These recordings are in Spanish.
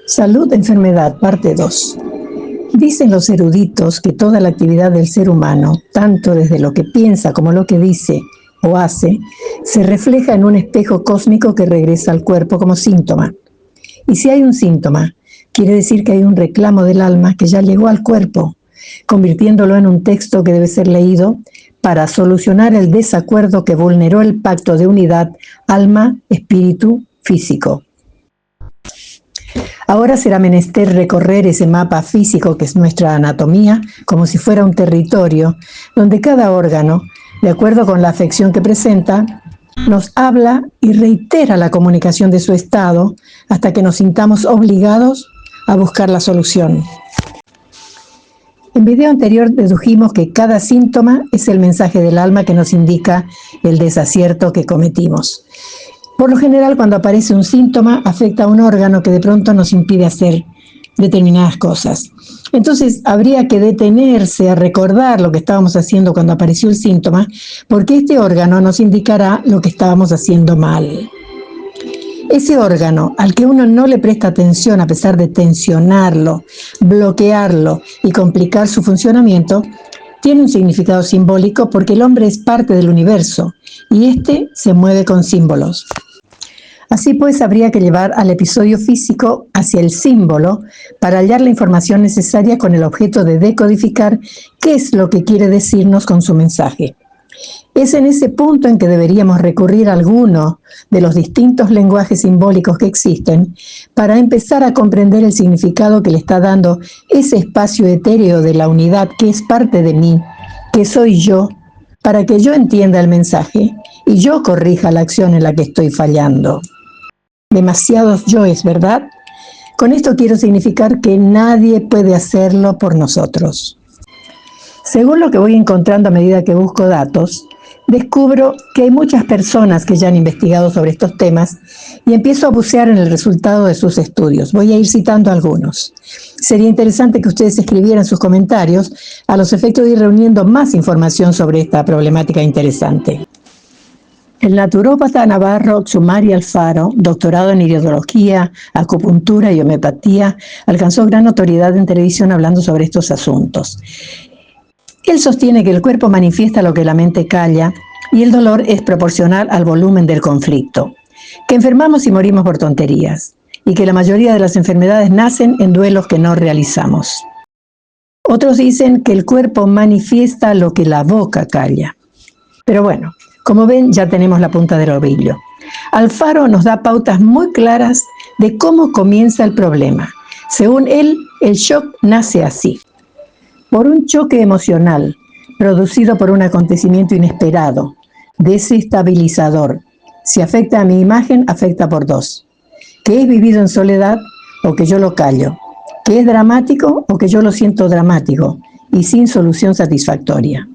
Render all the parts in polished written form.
Salud, enfermedad, parte 2. Dicen los eruditos que toda la actividad del ser humano, tanto desde lo que piensa como lo que dice o hace, se refleja en un espejo cósmico que regresa al cuerpo como síntoma. Y si hay un síntoma, quiere decir que hay un reclamo del alma que ya llegó al cuerpo, convirtiéndolo en un texto que debe ser leído para solucionar el desacuerdo que vulneró el pacto de unidad alma-espíritu-físico. Ahora será menester recorrer ese mapa físico que es nuestra anatomía, como si fuera un territorio, donde cada órgano, de acuerdo con la afección que presenta, nos habla y reitera la comunicación de su estado hasta que nos sintamos obligados a buscar la solución. En video anterior dedujimos que cada síntoma es el mensaje del alma que nos indica el desacierto que cometimos. Por lo general, cuando aparece un síntoma, afecta a un órgano que de pronto nos impide hacer determinadas cosas. Entonces, habría que detenerse a recordar lo que estábamos haciendo cuando apareció el síntoma, porque este órgano nos indicará lo que estábamos haciendo mal. Ese órgano al que uno no le presta atención a pesar de tensionarlo, bloquearlo y complicar su funcionamiento, tiene un significado simbólico porque el hombre es parte del universo y este se mueve con símbolos. Así pues, habría que llevar al episodio físico hacia el símbolo para hallar la información necesaria con el objeto de decodificar qué es lo que quiere decirnos con su mensaje. Es en ese punto en que deberíamos recurrir a alguno de los distintos lenguajes simbólicos que existen para empezar a comprender el significado que le está dando ese espacio etéreo de la unidad que es parte de mí, que soy yo, para que yo entienda el mensaje y yo corrija la acción en la que estoy fallando. Demasiados yoes, ¿verdad? Con esto quiero significar que nadie puede hacerlo por nosotros. Según lo que voy encontrando a medida que busco datos, descubro que hay muchas personas que ya han investigado sobre estos temas y empiezo a bucear en el resultado de sus estudios. Voy a ir citando algunos. Sería interesante que ustedes escribieran sus comentarios a los efectos de ir reuniendo más información sobre esta problemática interesante. El naturópata navarro Tsumari Alfaro, doctorado en iridología, acupuntura y homeopatía, alcanzó gran notoriedad en televisión hablando sobre estos asuntos. Él sostiene que el cuerpo manifiesta lo que la mente calla y el dolor es proporcional al volumen del conflicto, que enfermamos y morimos por tonterías y que la mayoría de las enfermedades nacen en duelos que no realizamos. Otros dicen que el cuerpo manifiesta lo que la boca calla. Pero bueno, como ven, ya tenemos la punta del ovillo. Alfaro nos da pautas muy claras de cómo comienza el problema. Según él, el shock nace así: por un choque emocional producido por un acontecimiento inesperado, desestabilizador. Si afecta a mi imagen, afecta por dos: que es vivido en soledad o que yo lo callo, que es dramático o que yo lo siento dramático y sin solución satisfactoria.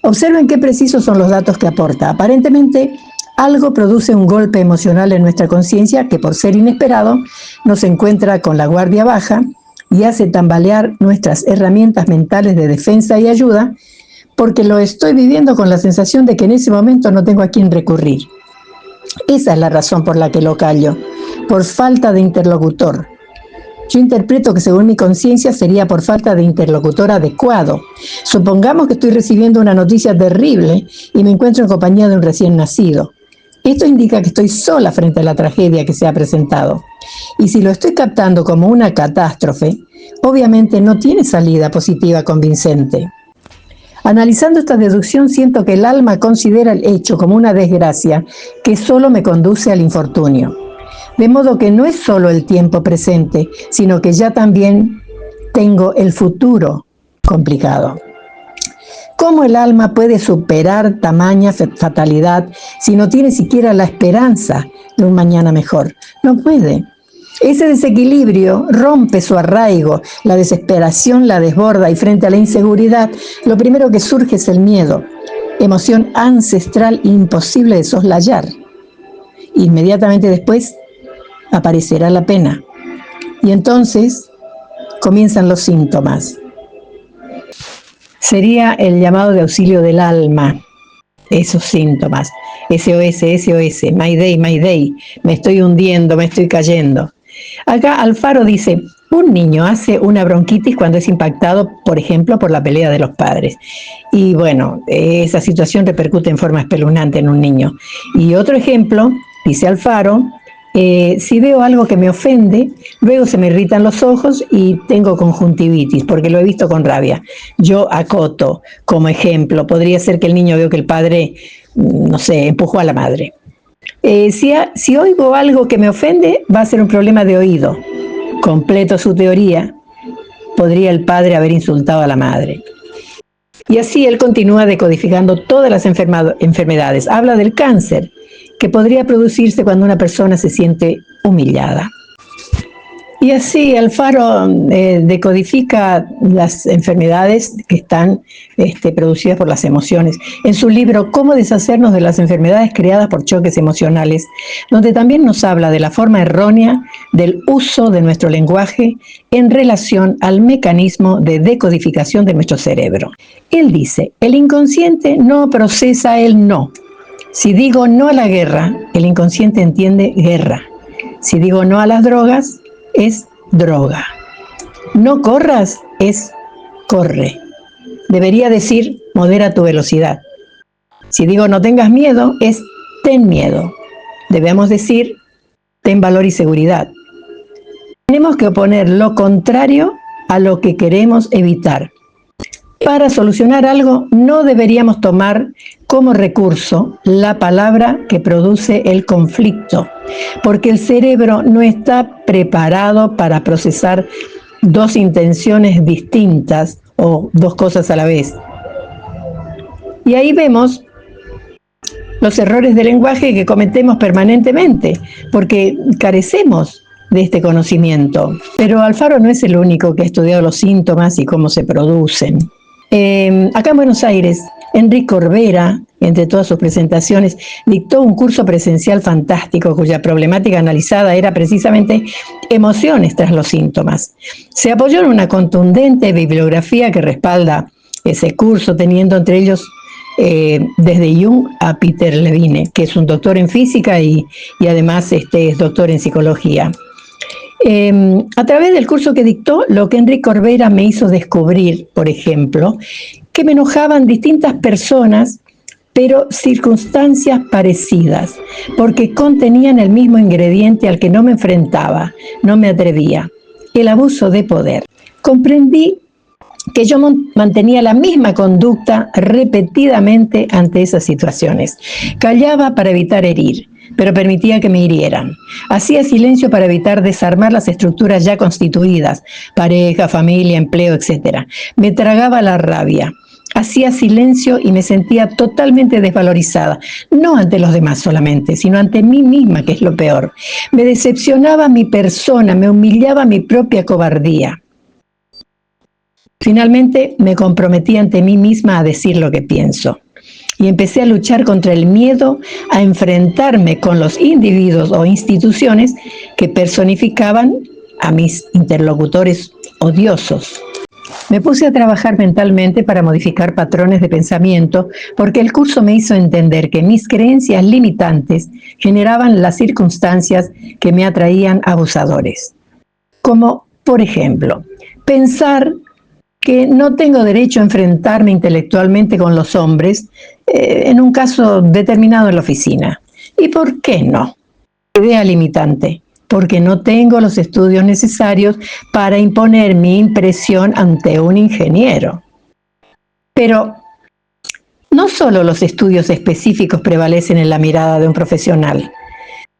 Observen qué precisos son los datos que aporta. Aparentemente, algo produce un golpe emocional en nuestra conciencia que, por ser inesperado, nos encuentra con la guardia baja y hace tambalear nuestras herramientas mentales de defensa y ayuda, porque lo estoy viviendo con la sensación de que en ese momento no tengo a quién recurrir. Esa es la razón por la que lo callo, por falta de interlocutor. Yo interpreto que según mi conciencia sería por falta de interlocutor adecuado. Supongamos que estoy recibiendo una noticia terrible y me encuentro en compañía de un recién nacido. Esto indica que estoy sola frente a la tragedia que se ha presentado. Y si lo estoy captando como una catástrofe, obviamente no tiene salida positiva convincente. Analizando esta deducción, siento que el alma considera el hecho como una desgracia que solo me conduce al infortunio. De modo que no es solo el tiempo presente, sino que ya también tengo el futuro complicado. ¿Cómo el alma puede superar tamaña fatalidad si no tiene siquiera la esperanza de un mañana mejor? No puede. Ese desequilibrio rompe su arraigo, la desesperación la desborda y frente a la inseguridad, lo primero que surge es el miedo, emoción ancestral imposible de soslayar. Inmediatamente después aparecerá la pena y entonces comienzan los síntomas. Sería el llamado de auxilio del alma, esos síntomas. SOS, SOS, Mayday, Mayday, me estoy hundiendo, me estoy cayendo. Acá Alfaro dice, un niño hace una bronquitis cuando es impactado, por ejemplo, por la pelea de los padres. Y bueno, esa situación repercute en forma espeluznante en un niño. Y otro ejemplo, dice Alfaro, si veo algo que me ofende, luego se me irritan los ojos y tengo conjuntivitis, porque lo he visto con rabia. Yo acoto como ejemplo, podría ser que el niño veo que el padre, no sé, empujó a la madre. Si oigo algo que me ofende, va a ser un problema de oído. Completo su teoría, podría el padre haber insultado a la madre. Y así él continúa decodificando todas las enfermedades. Habla del cáncer, que podría producirse cuando una persona se siente humillada. Y así Alfaro decodifica las enfermedades que están producidas por las emociones. En su libro Cómo deshacernos de las enfermedades creadas por choques emocionales, donde también nos habla de la forma errónea del uso de nuestro lenguaje en relación al mecanismo de decodificación de nuestro cerebro. Él dice, el inconsciente no procesa el no. Si digo no a la guerra, el inconsciente entiende guerra. Si digo no a las drogas, es droga. No corras, es corre. Debería decir modera tu velocidad. Si digo no tengas miedo, es ten miedo. Debemos decir ten valor y seguridad. Tenemos que oponer lo contrario a lo que queremos evitar. Para solucionar algo, no deberíamos tomar como recurso la palabra que produce el conflicto, porque el cerebro no está preparado para procesar dos intenciones distintas o dos cosas a la vez. Y ahí vemos los errores de lenguaje que cometemos permanentemente, porque carecemos de este conocimiento. Pero Alfaro no es el único que ha estudiado los síntomas y cómo se producen. Acá en Buenos Aires, Enrique Corbera, entre todas sus presentaciones, dictó un curso presencial fantástico cuya problemática analizada era precisamente emociones tras los síntomas. Se apoyó en una contundente bibliografía que respalda ese curso, teniendo entre ellos desde Jung a Peter Levine, que es un doctor en física y además es doctor en psicología. A través del curso que dictó, lo que Enrique Corbera me hizo descubrir, por ejemplo, que me enojaban distintas personas, pero circunstancias parecidas, porque contenían el mismo ingrediente al que no me enfrentaba, no me atrevía, el abuso de poder. Comprendí que yo mantenía la misma conducta repetidamente ante esas situaciones. Callaba para evitar herir, pero permitía que me hirieran. Hacía silencio para evitar desarmar las estructuras ya constituidas, pareja, familia, empleo, etc. Me tragaba la rabia. Hacía silencio y me sentía totalmente desvalorizada, no ante los demás solamente, sino ante mí misma, que es lo peor. Me decepcionaba mi persona, me humillaba mi propia cobardía. Finalmente me comprometí ante mí misma a decir lo que pienso. Y empecé a luchar contra el miedo a enfrentarme con los individuos o instituciones que personificaban a mis interlocutores odiosos. Me puse a trabajar mentalmente para modificar patrones de pensamiento, porque el curso me hizo entender que mis creencias limitantes generaban las circunstancias que me atraían abusadores. Como, por ejemplo, pensar que no tengo derecho a enfrentarme intelectualmente con los hombres en un caso determinado en la oficina. ¿Y por qué no? Idea limitante, porque no tengo los estudios necesarios para imponer mi impresión ante un ingeniero. Pero no solo los estudios específicos prevalecen en la mirada de un profesional.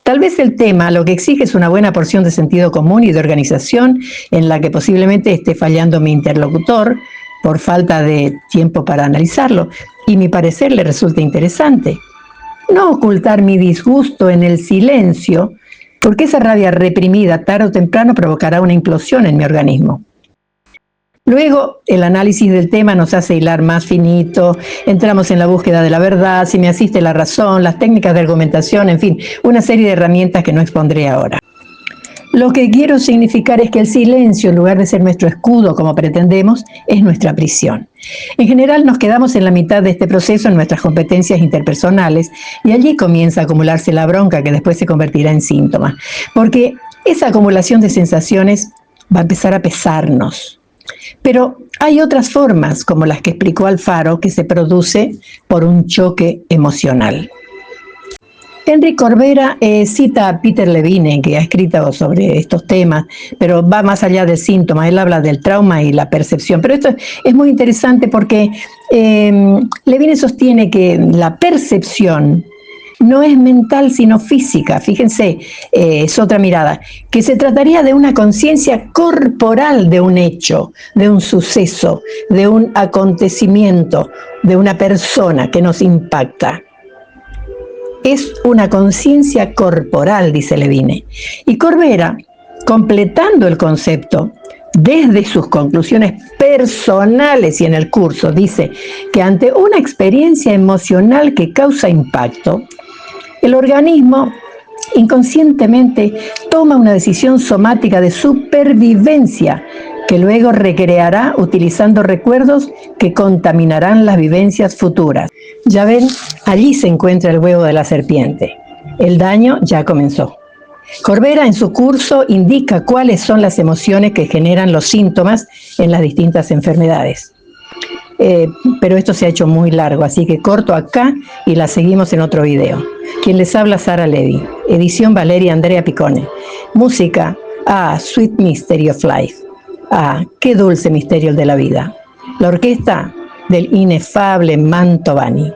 Tal vez el tema lo que exige es una buena porción de sentido común y de organización en la que posiblemente esté fallando mi interlocutor por falta de tiempo para analizarlo y mi parecer le resulta interesante. No ocultar mi disgusto en el silencio, porque esa rabia reprimida tarde o temprano provocará una implosión en mi organismo. Luego, el análisis del tema nos hace hilar más finito, entramos en la búsqueda de la verdad, si me asiste la razón, las técnicas de argumentación, en fin, una serie de herramientas que no expondré ahora. Lo que quiero significar es que el silencio, en lugar de ser nuestro escudo como pretendemos, es nuestra prisión. En general nos quedamos en la mitad de este proceso en nuestras competencias interpersonales y allí comienza a acumularse la bronca que después se convertirá en síntoma. Porque esa acumulación de sensaciones va a empezar a pesarnos. Pero hay otras formas, como las que explicó Alfaro, que se produce por un choque emocional. Henry Corbera cita a Peter Levine, que ha escrito sobre estos temas, pero va más allá del síntoma. Él habla del trauma y la percepción. Pero esto es muy interesante porque Levine sostiene que la percepción no es mental sino física. Fíjense, es otra mirada, que se trataría de una conciencia corporal de un hecho, de un suceso, de un acontecimiento, de una persona que nos impacta. Es una conciencia corporal, dice Levine. Y Corbera, completando el concepto, desde sus conclusiones personales y en el curso, dice que ante una experiencia emocional que causa impacto, el organismo inconscientemente toma una decisión somática de supervivencia que luego recreará utilizando recuerdos que contaminarán las vivencias futuras. Ya ven, allí se encuentra el huevo de la serpiente. El daño ya comenzó. Corbera en su curso indica cuáles son las emociones que generan los síntomas en las distintas enfermedades. Pero esto se ha hecho muy largo, así que corto acá y la seguimos en otro video. Quien les habla, Sara Levy. Edición Valeria Andrea Picone. Música, Sweet Mystery of Life. Qué dulce misterio el de la vida. La orquesta del inefable Mantovani.